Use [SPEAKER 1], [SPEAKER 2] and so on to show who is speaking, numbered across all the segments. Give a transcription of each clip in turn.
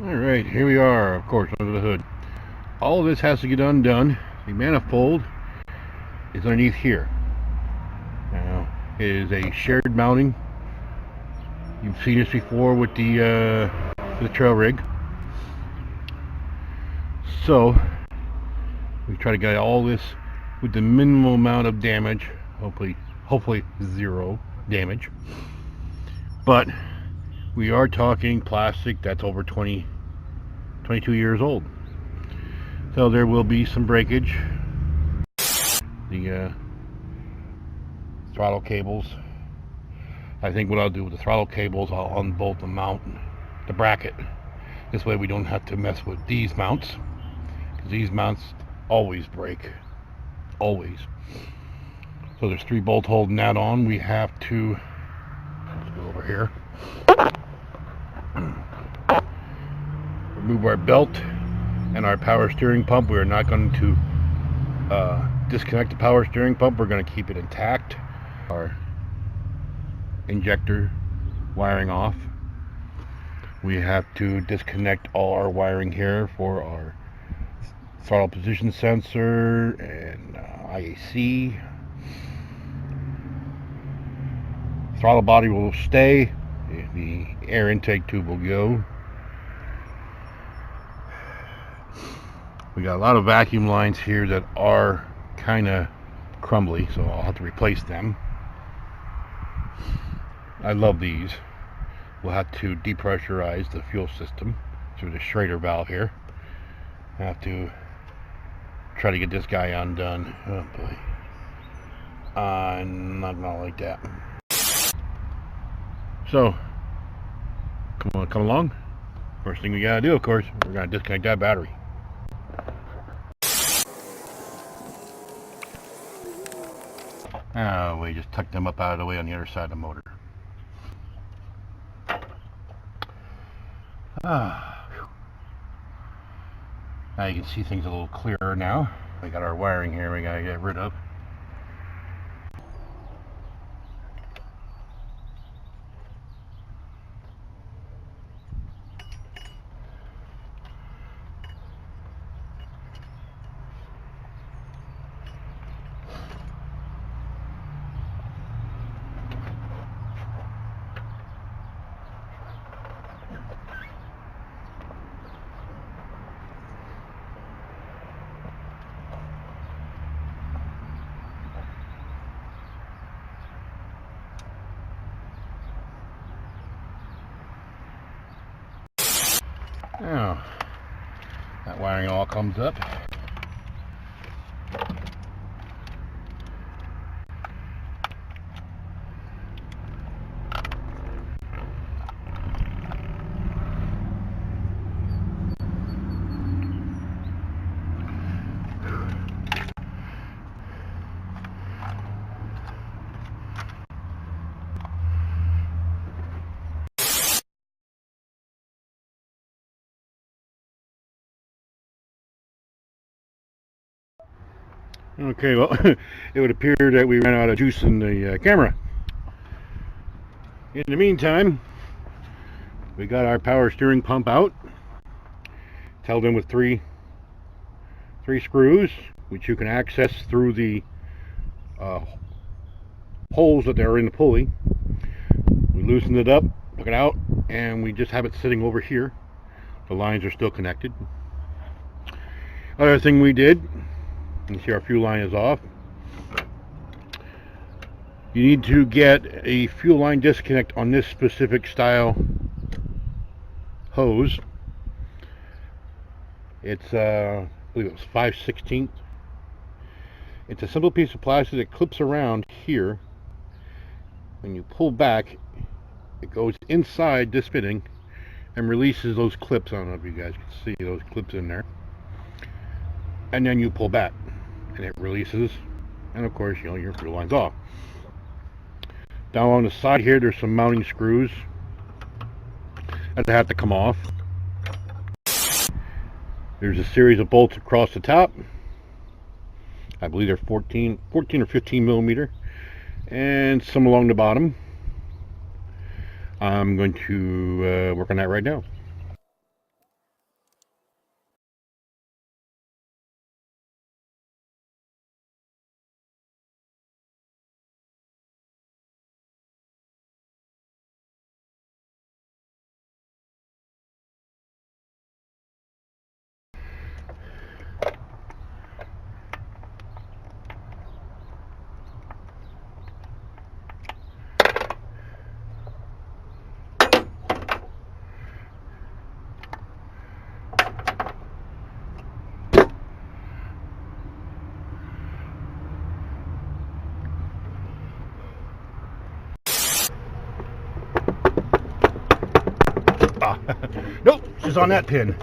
[SPEAKER 1] Alright, here we are, of course, under the hood. All of this has to get undone. The manifold is underneath here. Now, it is a shared mounting. You've seen this before with the trail rig. So, we try to get all this with the minimal amount of damage. Hopefully zero damage. But we are talking plastic that's over 22 years old. So there will be some breakage. The throttle cables. I think what I'll do with the throttle cables, I'll unbolt the mount, the bracket. This way we don't have to mess with these mounts. Because these mounts always break. Always. So there's 3 bolts holding that on. We have to, let's go over here. Remove our belt and our power steering pump. We're not going to disconnect the power steering pump. We're going to keep it intact. Our injector wiring off. We have to disconnect all our wiring here for our throttle position sensor and IAC. Throttle body will stay. The air intake tube will go. We got a lot of vacuum lines here that are kind of crumbly, so I'll have to replace them. I love these. We'll have to depressurize the fuel system through the Schrader valve here. I have to try to get this guy undone. Oh boy. I'm not gonna like that. So, come along. First thing we gotta do, of course, we're gonna disconnect that battery. Oh, we just tucked them up out of the way on the other side of the motor. Now you can see things a little clearer now. We got our wiring here we gotta get rid of. Now, that wiring all comes up. Okay, well, it would appear that we ran out of juice in the camera. In the meantime, we got our power steering pump out. It's held in with three screws, which you can access through the holes that are in the pulley. We loosened it up, took it out, and we just have it sitting over here. The lines are still connected. Other thing we did, you see our fuel line is off. You need to get a fuel line disconnect on this specific style hose. It's I believe it was 5/16. It's a simple piece of plastic that clips around here. When you pull back, it goes inside this fitting and releases those clips. I don't know if you guys can see those clips in there. And then you pull back and it releases, and of course, your fuel line's off. Down on the side here, there's some mounting screws that have to come off. There's a series of bolts across the top. I believe they're 14 or 15 millimeter, and some along the bottom. I'm going to work on that right now. saw. Nope, she's on that pin.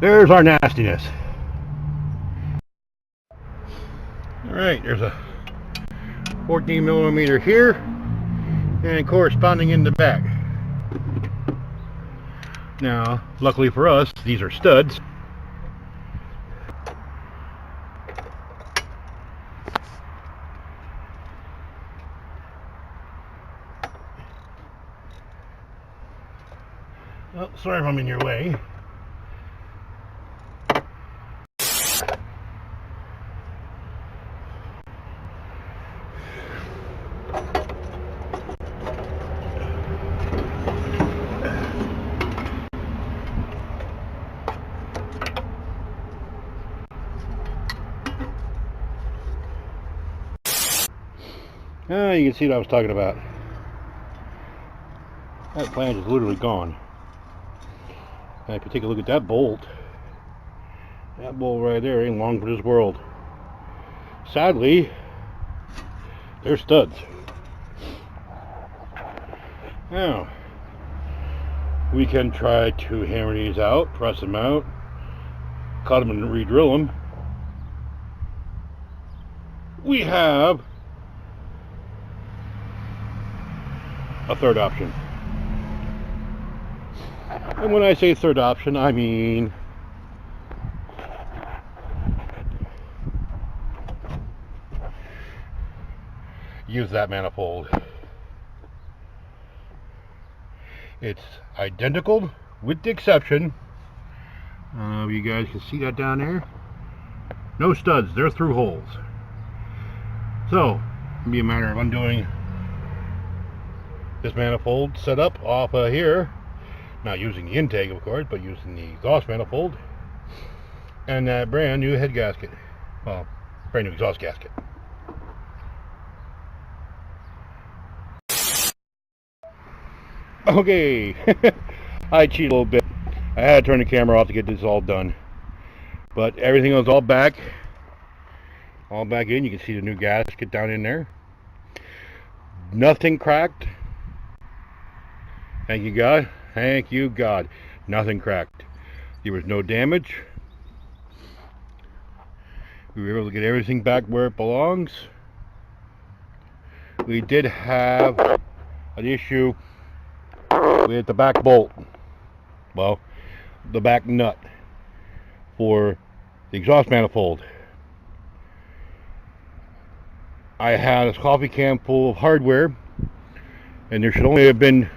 [SPEAKER 1] There's our nastiness. Alright, there's a 14 millimeter here and corresponding in the back. Now, luckily for us, these are studs. Oh, sorry if I'm in your way. You can see what I was talking about. That flange is literally gone. And if you take a look at that bolt right there ain't long for this world. Sadly, they're studs. Now, we can try to hammer these out, press them out, cut them and re-drill them. We have a third option. And when I say third option, I mean use that manifold. It's identical with the exception you guys can see that down there, no studs, they're through holes. So it'll be a matter of undoing this manifold setup off of here, not using the intake of course, but using the exhaust manifold and that brand new head gasket, well, brand new exhaust gasket. Okay, I cheated a little bit. I had to turn the camera off to get this all done, but everything was all back in. You can see the new gasket down in there. Nothing cracked. Thank you God. Thank you God. Nothing cracked. There was no damage. We were able to get everything back where it belongs. We did have an issue with the back bolt. Well, the back nut for the exhaust manifold. I had a coffee can full of hardware, and there should only have been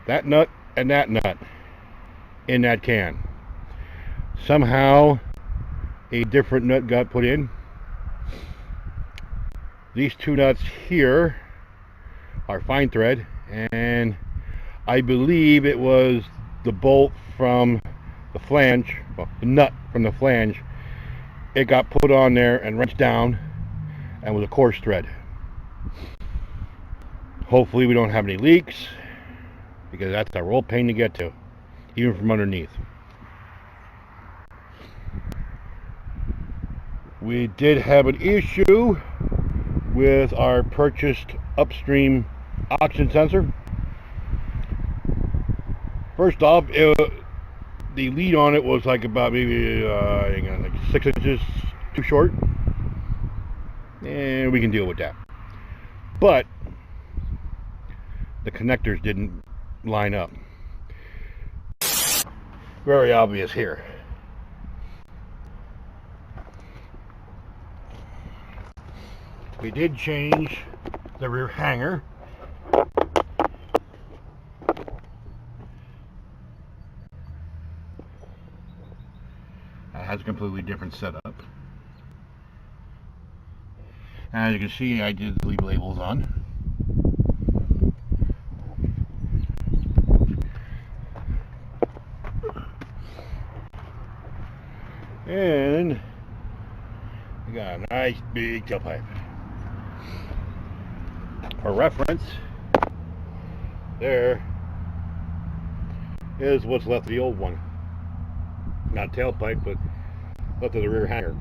[SPEAKER 1] that nut and that nut in that can. Somehow a different nut got put in. These two nuts here are fine thread, and I believe it was the bolt from the flange, well, the nut from the flange, it got put on there and wrenched down and was a coarse thread. Hopefully we don't have any leaks, because that's a real pain to get to, even from underneath. We did have an issue with our purchased upstream oxygen sensor. First off, the lead on it was like about maybe like 6 inches too short, and we can deal with that. But the connectors didn't line up. Very obvious here. We did change the rear hanger. It has a completely different setup. As you can see, I did leave labels on. And we got a nice big tailpipe. For reference, there is what's left of the old one. Not tailpipe, but left of the rear hanger.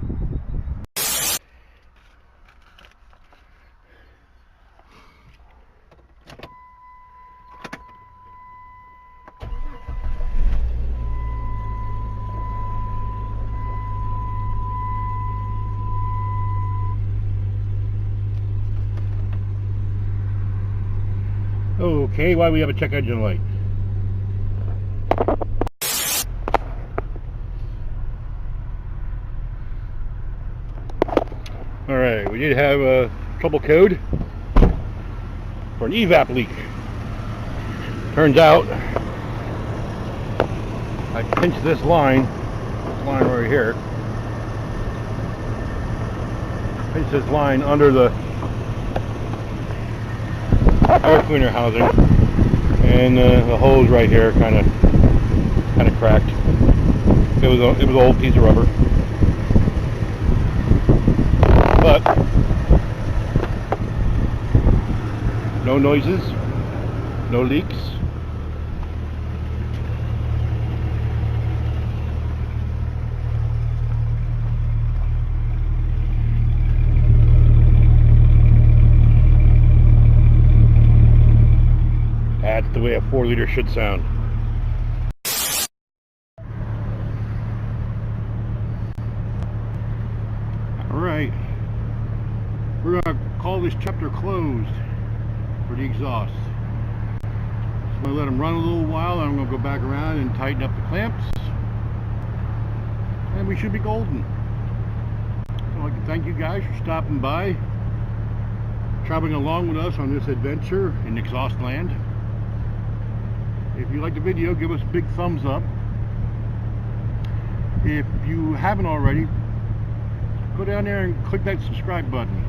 [SPEAKER 1] Okay, why do we have a check engine light? Alright, we did have a trouble code for an evap leak. Turns out I pinched this line right here. Pinched this line under the air cleaner housing, and the hose right here kind of cracked. It was an old piece of rubber, but no noises, no leaks. That's the way a 4-liter should sound. Alright, we're going to call this chapter closed for the exhaust. So I'm going to let them run a little while, and I'm going to go back around and tighten up the clamps, and we should be golden. So I'd like to thank you guys for stopping by, traveling along with us on this adventure in exhaust land. If you like the video, give us a big thumbs up. If you haven't already, go down there and click that subscribe button.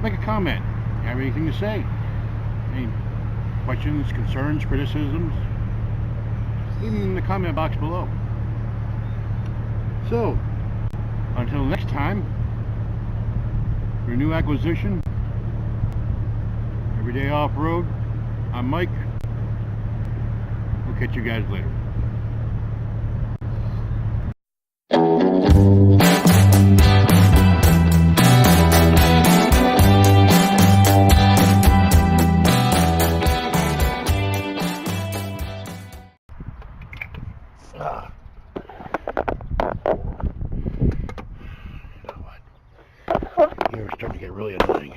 [SPEAKER 1] Make a comment. Have anything to say? Any questions, concerns, criticisms? Leave them in the comment box below. So, until next time, your new acquisition, Everyday Off-Road, I'm Mike. We'll catch you guys later. You know what? You're starting to get really annoying.